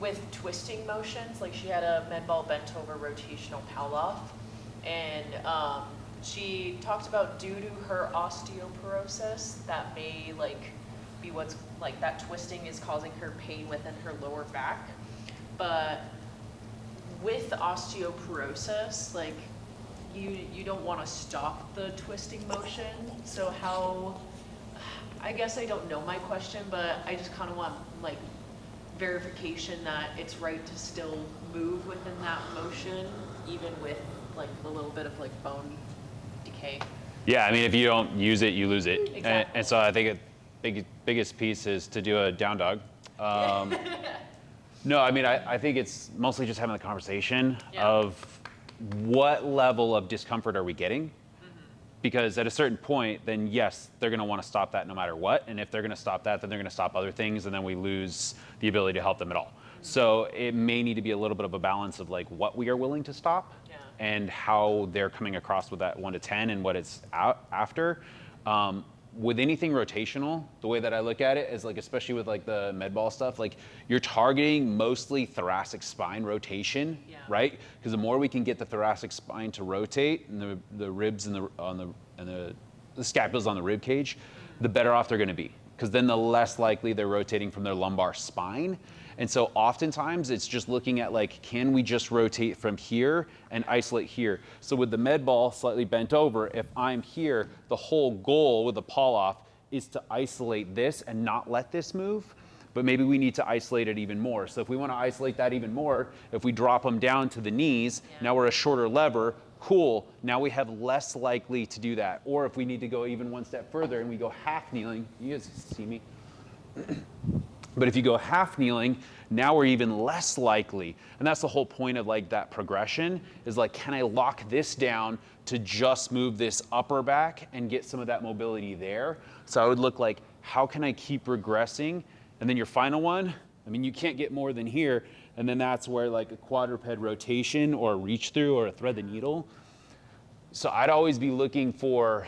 with twisting motions, like she had a med ball bent over rotational Palloff, and she talked about due to her osteoporosis, that may be what's that twisting is causing her pain within her lower back. But with osteoporosis, you don't want to stop the twisting motion. So how, I guess I don't know my question, but I just kind of want verification that it's right to still move within that motion, even with a little bit of bone decay. Yeah, I mean, if you don't use it, you lose it. Exactly. And so I think the biggest piece is to do a down dog. No, I mean, I think it's mostly just having the conversation of what level of discomfort are we getting? Because at a certain point, then yes, they're gonna wanna stop that no matter what. And if they're gonna stop that, then they're gonna stop other things, and then we lose the ability to help them at all. So it may need to be a little bit of a balance of what we are willing to stop and how they're coming across with that 1 to 10 and what it's after. With anything rotational, the way that I look at it is especially with the med ball stuff, you're targeting mostly thoracic spine rotation, right? Because the more we can get the thoracic spine to rotate and the ribs and the scapulas on the rib cage, the better off they're going to be. Because then the less likely they're rotating from their lumbar spine. And so oftentimes it's just looking at can we just rotate from here and isolate here? So with the med ball slightly bent over, if I'm here, the whole goal with the Palloff is to isolate this and not let this move, but maybe we need to isolate it even more. So if we want to isolate that even more, if we drop them down to the knees, now we're a shorter lever, cool, now we have less likely to do that. Or if we need to go even one step further and we go half kneeling, you guys see me? But if you go half kneeling, now we're even less likely. And that's the whole point of that progression is can I lock this down to just move this upper back and get some of that mobility there? So I would look how can I keep regressing? And then your final one, I mean, you can't get more than here. And then that's where a quadruped rotation or a reach through or a thread the needle. So I'd always be looking for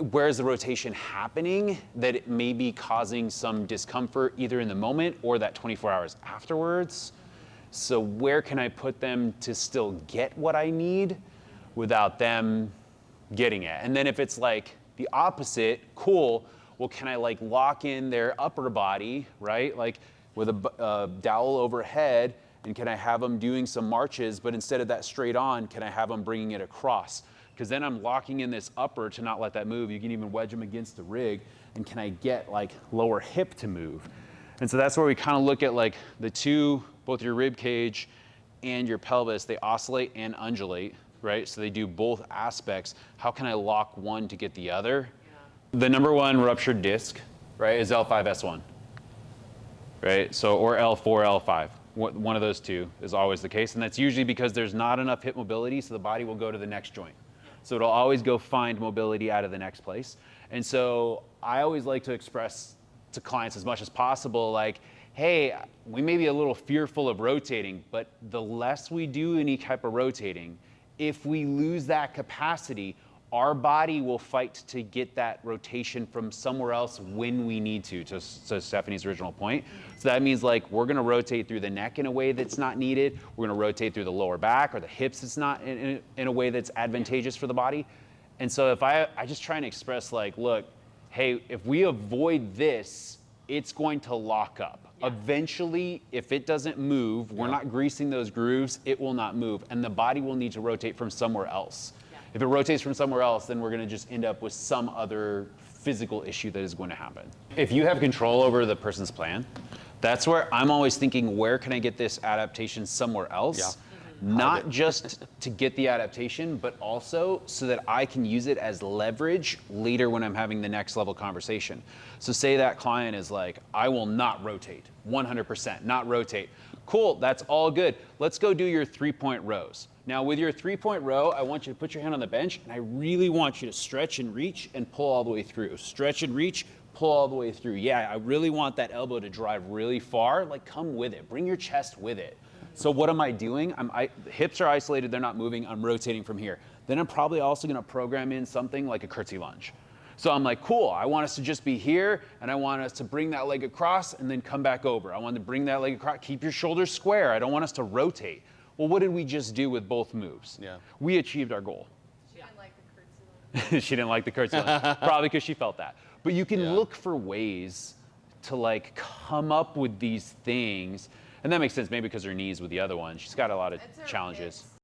where is the rotation happening that it may be causing some discomfort either in the moment or that 24 hours afterwards. So where can I put them to still get what I need without them getting it? And then if it's the opposite, cool, well, can I lock in their upper body, right? With a dowel overhead, and can I have them doing some marches, but instead of that straight on, can I have them bringing it across? Because then I'm locking in this upper to not let that move. You can even wedge them against the rig, and can I get lower hip to move? And so that's where we kind of look at the two, both your rib cage and your pelvis, they oscillate and undulate, right? So they do both aspects. How can I lock one to get the other? The number one ruptured disc, right, is L5S1, right? So, or L4, L5. One of those two is always the case. And that's usually because there's not enough hip mobility, so the body will go to the next joint. So it'll always go find mobility out of the next place. And so I always like to express to clients as much as possible, hey, we may be a little fearful of rotating, but the less we do any type of rotating, if we lose that capacity, our body will fight to get that rotation from somewhere else when we need to Stephanie's original point. So that means we're gonna rotate through the neck in a way that's not needed. We're gonna rotate through the lower back or the hips it's not in a way that's advantageous for the body. And so if I just try and express look, hey, if we avoid this, it's going to lock up. Eventually, if it doesn't move, we're not greasing those grooves, it will not move. And the body will need to rotate from somewhere else. If it rotates from somewhere else, then we're gonna just end up with some other physical issue that is going to happen. If you have control over the person's plan, that's where I'm always thinking, where can I get this adaptation somewhere else? Yeah. Not just to get the adaptation, but also so that I can use it as leverage later when I'm having the next level conversation. So say that client is I will not rotate, 100%, not rotate. Cool, that's all good. Let's go do your 3-point rows. Now with your 3-point row, I want you to put your hand on the bench, and I really want you to stretch and reach and pull all the way through. Stretch and reach, pull all the way through. Yeah, I really want that elbow to drive really far. Come with it, bring your chest with it. So what am I doing? The hips are isolated, they're not moving, I'm rotating from here. Then I'm probably also gonna program in something like a curtsy lunge. So I'm like, cool, I want us to just be here, and I want us to bring that leg across and then come back over. I want to bring that leg across, keep your shoulders square. I don't want us to rotate. Well, what did we just do with both moves? Yeah. We achieved our goal. She didn't like the curtsy line. She didn't like the curtsy line, probably because she felt that. But you can Yeah. look for ways to like come up with these things. And that makes sense maybe because her knees with the other one. She's got a lot of It's her challenges. hips.